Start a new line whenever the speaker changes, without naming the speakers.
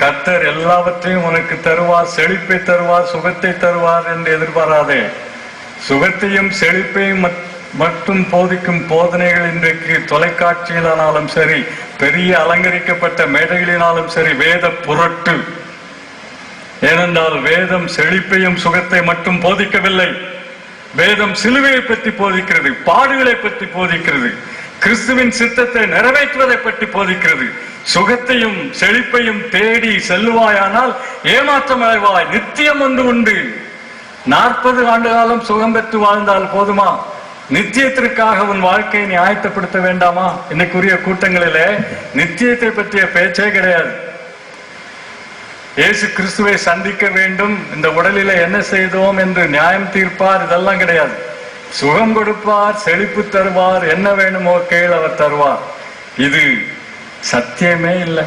கர்த்தர் எல்லாவற்றையும் உனக்கு தருவார், செழிப்பை தருவார், சுகத்தை தருவார் என்று எதிர்பாராதே. சுகத்தையும் செழிப்பையும் மட்டும் போதிக்கும் போதனைகள் இன்றைக்கு தொலைக்காட்சியிலானாலும் சரி, பெரிய அலங்கரிக்கப்பட்ட மேடைகளினாலும் சரி, வேத புரட்டு. ஏனென்றால் வேதம் செழிப்பையும் சுகத்தை மட்டும் போதிக்கவில்லை. வேதம் சிலுவையை பற்றி போதிக்கிறது, பாடுகளை பற்றி போதிக்கிறது, கிறிஸ்துவின் சித்தத்தை நிறைவேற்றுவதை பற்றி போதிக்கிறது. சுகத்தையும் செழிப்பையும் தேடி செல்லுவாயானால் ஏமாற்றம் அடைவாய். நித்தியம் ஒன்று உண்டு. 40 ஆண்டு காலம் சுகம் பெற்று வாழ்ந்தால் போதுமா? நித்தியத்திற்காக உன் வாழ்க்கையை நீ ஆயத்தப்படுத்த வேண்டாமா? இன்னைக்குரிய கூட்டங்களிலே நித்தியத்தை பற்றிய பேச்சே கிடையாது. இயேசு கிறிஸ்துவை சந்திக்க வேண்டும், இந்த உடலில என்ன செய்தோம் என்று நியாயம் தீர்ப்பார், இதெல்லாம் கிடையாது. சுகம் கொடுப்பார், செழிப்பு தருவார், என்ன வேணுமோ கேள் அவர் தருவார். இது சத்தியமே இல்லை.